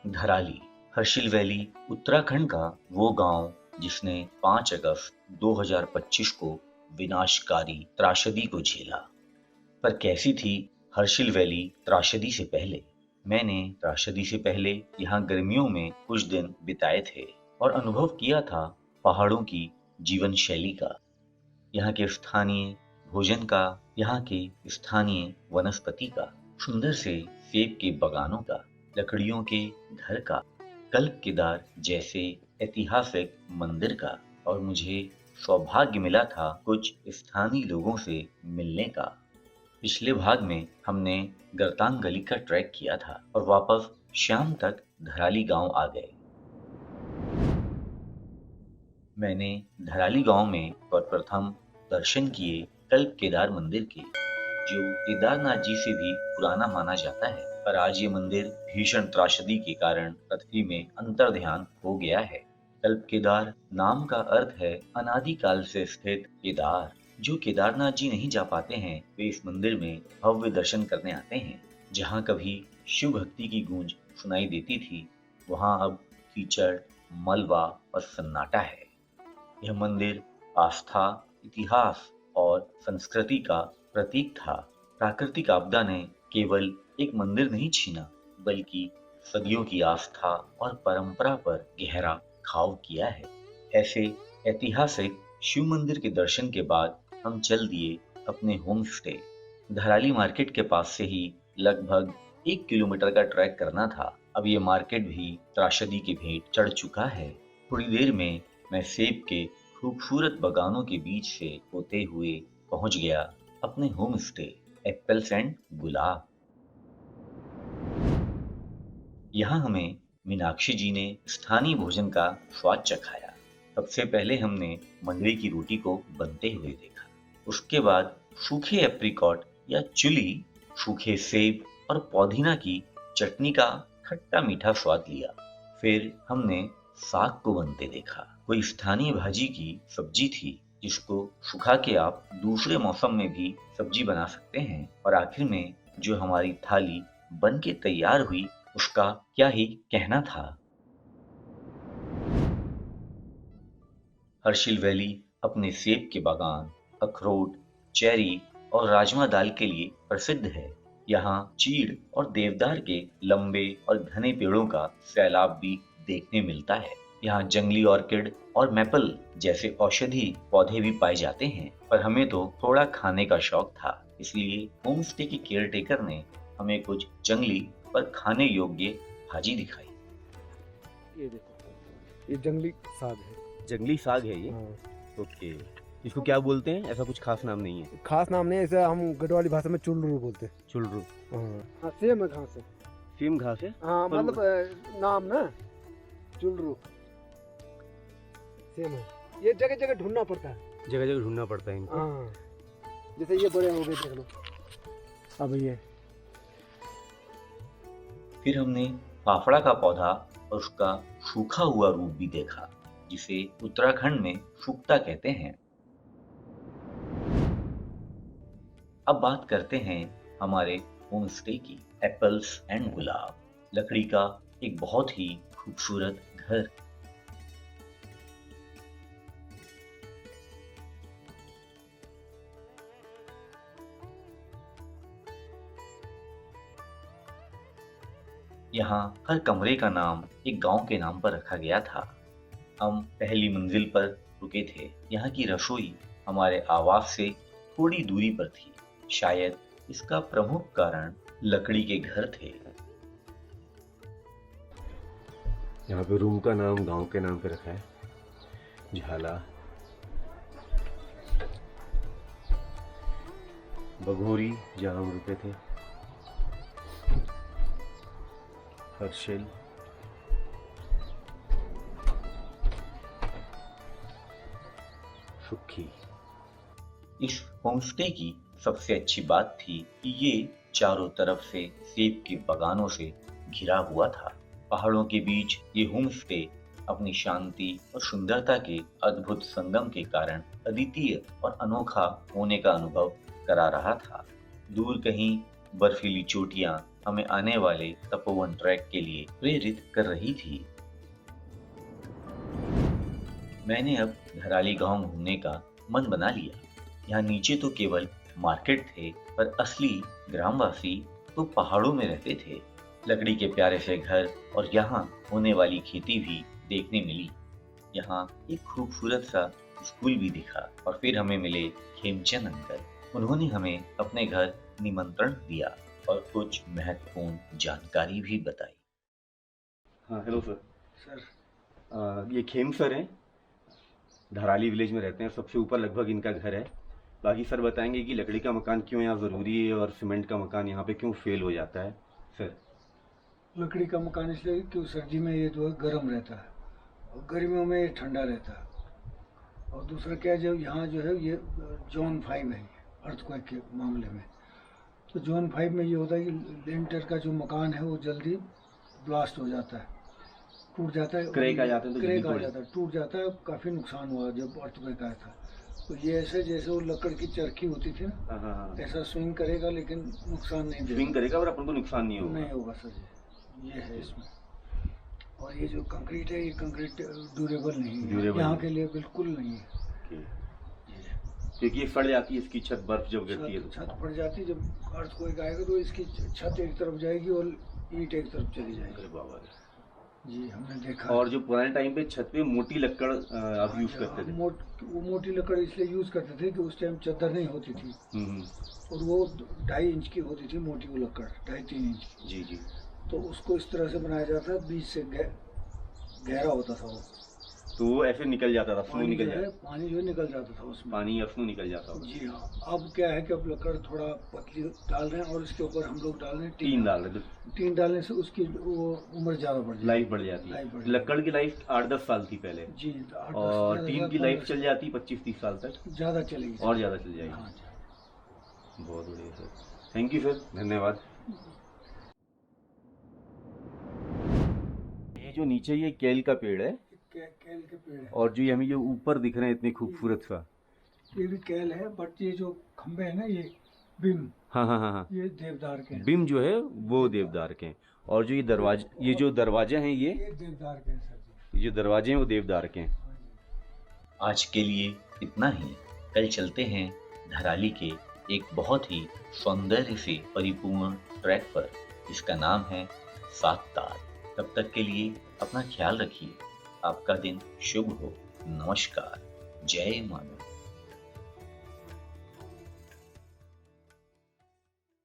Dharali, Harsil valley, Uttarakhand का वो गांव जिसने 5 अगस्त 2025 को विनाशकारी त्रासदी को झेला। पर कैसी थी हर्षिल वैली त्रासदी से पहले? मैंने त्रासदी से पहले यहाँ गर्मियों में कुछ दिन बिताए थे और अनुभव किया था पहाड़ों की जीवन शैली का, यहाँ के स्थानीय भोजन का, यहाँ के स्थानीय वनस्पति का, सुंदर से सेब के बगानों का, लकड़ियों के घर का, कल्प केदार जैसे ऐतिहासिक मंदिर का। और मुझे सौभाग्य मिला था कुछ स्थानीय लोगों से मिलने का। पिछले भाग में हमने गरतांग गली का ट्रैक किया था और वापस शाम तक धराली गांव आ गए। मैंने धराली गांव में सर्वप्रथम दर्शन किए कल्प केदार मंदिर के, जो केदारनाथ जी से भी पुराना माना जाता है। पर आज ये मंदिर भीषण त्रासदी के कारण पृथ्वी में अंतर्ध्यान हो गया है। कल्प केदार नाम का अर्थ है अनादिकाल से स्थित केदार। जो केदारनाथ जी नहीं जा पाते हैं वे इस मंदिर में भव्य दर्शन करने आते हैं। जहाँ कभी शिव भक्ति की गूंज सुनाई देती थी, वहाँ अब कीचड़, मलबा और सन्नाटा है। यह मंदिर आस्था, इतिहास और संस्कृति का प्रतीक था। प्राकृतिक आपदा ने केवल एक मंदिर नहीं छीना, बल्कि सदियों की आस्था और परंपरा पर गहरा घाव किया है। ऐसे ऐतिहासिक शिव मंदिर के दर्शन के बाद हम चल दिए अपने होम स्टे। धराली मार्केट के पास से ही लगभग 1 किलोमीटर का ट्रैक करना था। अब ये मार्केट भी त्रासदी की भेंट चढ़ चुका है। थोड़ी देर में मैं सेब के खूबसूरत बगानों के बीच से होते हुए पहुंच गया अपने होम स्टे एप्पल्स एंड गुलाब। यहाँ हमें मीनाक्षी जी ने स्थानीय भोजन का स्वाद चखाया। सबसे पहले हमने मंडवी की रोटी को बनते हुए देखा। उसके बाद सूखे एप्रिकॉट या चिली, सूखे सेब और पुदीना की चटनी का खट्टा मीठा स्वाद लिया। फिर हमने साग को बनते देखा। कोई स्थानीय भाजी की सब्जी थी जिसको सुखा के आप दूसरे मौसम में भी सब्जी बना सकते हैं। और आखिर में जो हमारी थाली बन के तैयार हुई, उसका क्या ही कहना था। हर्षिल वैली अपने सेब के बागान, अखरोट, चेरी और राजमा दाल के लिए प्रसिद्ध है। यहाँ चीड़ और देवदार के लंबे और घने पेड़ों का सैलाब भी देखने मिलता है। यहाँ जंगली ऑर्किड और मैपल जैसे औषधि पौधे भी पाए जाते हैं। पर हमें तो थोड़ा खाने का शौक था, इसलिए होम स्टे के केयरटेकर ने हमें कुछ जंगली पर खाने योग्य भाजी दिखाई। ये देखो, ये जंगली साग है। जंगली साग है ये। हाँ। ओके, इसको क्या बोलते हैं? ऐसा कुछ खास नाम नहीं है। खास नाम नहीं है, इसे हम गढ़वाली भाषा में चुलरू बोलते हैं। चुलरू। हाँ, सेम है घास है। सेम घास है। हाँ, पर मतलब नाम ना चुलरू सेम है। ये जगह जगह ढूंढना पड़ता है। जगह जगह ढूंढना पड़ता है इनको। हाँ, जैसे ये बड़े हो गए, देख लो। अब ये फिर हमने फाफड़ा का पौधा और उसका सूखा हुआ रूप भी देखा, जिसे उत्तराखंड में सूक्ता कहते हैं। अब बात करते हैं हमारे होम स्टे की। एप्पल्स एंड गुलाब, लकड़ी का एक बहुत ही खूबसूरत घर। यहाँ हर कमरे का नाम एक गांव के नाम पर रखा गया था। हम पहली मंजिल पर रुके थे। यहाँ की रसोई हमारे आवास से थोड़ी दूरी पर थी। शायद इसका प्रमुख कारण लकड़ी के घर थे। यहाँ पे रूम का नाम गांव के नाम पे रखा है, झाला। बघोरी जहाँ हम रुके थे, हर्षिल, सुखी। इस होमस्टे की सबसे अच्छी बात थी कि ये चारों तरफ से सेब के बगानों से घिरा हुआ था। पहाड़ों के बीच ये होमस्टे अपनी शांति और सुंदरता के अद्भुत संगम के कारण अद्वितीय और अनोखा होने का अनुभव करा रहा था। दूर कहीं बर्फीली चोटियां हमें आने वाले तपोवन ट्रैक के लिए प्रेरित कर रही थी। मैंने अब धराली गांव घूमने का मन बना लिया। यहाँ नीचे तो केवल मार्केट थे, पर असली ग्रामवासी तो पहाड़ों में रहते थे। लकड़ी के प्यारे से घर और यहाँ होने वाली खेती भी देखने मिली। यहाँ एक खूबसूरत सा स्कूल भी दिखा और फिर हमें मिले खेमचंद अंकल। उन्होंने हमें अपने घर निमंत्रण दिया और कुछ महत्वपूर्ण जानकारी भी बताई। हाँ, हेलो सर। सर ये खेम सर हैं, धराली विलेज में रहते हैं। सबसे ऊपर लगभग इनका घर है। बाकी सर बताएंगे कि लकड़ी का मकान क्यों यहाँ ज़रूरी है और सीमेंट का मकान यहाँ पे क्यों फेल हो जाता है। सर, लकड़ी का मकान इसलिए कि सर्दी में ये जो है गर्म रहता है और गर्मियों में ये ठंडा रहता है। और दूसरा क्या है, जब यहाँ जो है ये जोन 5 है अर्थक्वेक के मामले में। तो जोन 5 में ये होता है कि लेंटर का जो मकान है वो जल्दी ब्लास्ट हो जाता है, टूट जाता है, क्रैक आ जाते हैं तो जल्दी क्रैक आ तोड़ जाता है, टूट जाता है। काफ़ी नुकसान हुआ जब अर्थक्वेक आया था। तो ये ऐसे जैसे वो लकड़ की चरखी होती थी ना, हाँ हाँ हाँ, ऐसा स्विंग करेगा लेकिन नुकसान नहीं स्विंग देगा। करेगा और अपन को नुकसान नहीं होगा। नहीं होगा सर जी, ये है इसमें। और ये जो कंक्रीट है, ये कंक्रीट ड्यूरेबल नहीं है, Durable यहाँ नहीं। के लिए बिल्कुल नहीं है। ओके। क्योंकि ये सड़ जाती है इसकी छत, बर्फ जब गिरती है छत तो। छत पड़ जाती है, जब अर्थक्वेक आएगा तो इसकी छत एक तरफ जाएगी और ईंट एक तरफ चली अरे जाएगी। बाबा रे। जी हमने देखा। और जो पुराने टाइम पे छत पे मोटी लकड़ आप यूज करते थे। वो मोटी लकड़ इसलिए यूज़ करते थे कि उस टाइम चद्दर नहीं होती थी हम्म, और वो 2.5 इंच की होती थी, मोटी वो लकड़ 2.5-3 इंच की। जी जी। तो उसको इस तरह से बनाया जाता था, बीच से गहरा होता था वो। तो वो ऐसे निकल जाता था, स्नो निकल जाता पानी जो है निकल जाता था उसमें। पानी या स्नो निकल जाता था। जी हाँ। अब क्या है कि अब लकड़ थोड़ा पतली डाल रहे हैं और इसके ऊपर हम लोग डाल रहे हैं टीन डाल रहे थे, टीन डालने से उसकी वो उम्र ज़्यादा बढ़ जाती लाइफ बढ़ जाती लाइफ बढ़ है। लकड़ की लाइफ 8-10 साल थी पहले, जी। और टीन की लाइफ चल जाती 25-30 साल तक, ज़्यादा चलेगी और ज़्यादा चल जाएगी। हाँ जी। बहुत बढ़िया सर, थैंक यू सर, धन्यवाद। ये जो नीचे ये केल का पेड़ है, केल के पेड़ है और जो ये हमें जो ऊपर दिख रहे हैं इतने खूबसूरत सा, ये भी केल है, बट ये जो खंबे है ना, ये बिम, हाँ हाँ हाँ हाँ, ये देवदार के हैं। बिम जो है वो देवदार के हैं। और जो ये दरवाजे, ये जो दरवाजे हैं, ये देवदार के हैं सर जी। जो दरवाजे हैं वो देवदार के हैं। हाँ जी। आज के लिए इतना ही। कल चलते हैं धराली के एक बहुत ही सौंदर्य से परिपूर्ण ट्रैक पर, जिसका नाम है 7 ताल। तब तक के लिए अपना ख्याल रखिए। आपका दिन शुभ हो। नमस्कार। जय मानव।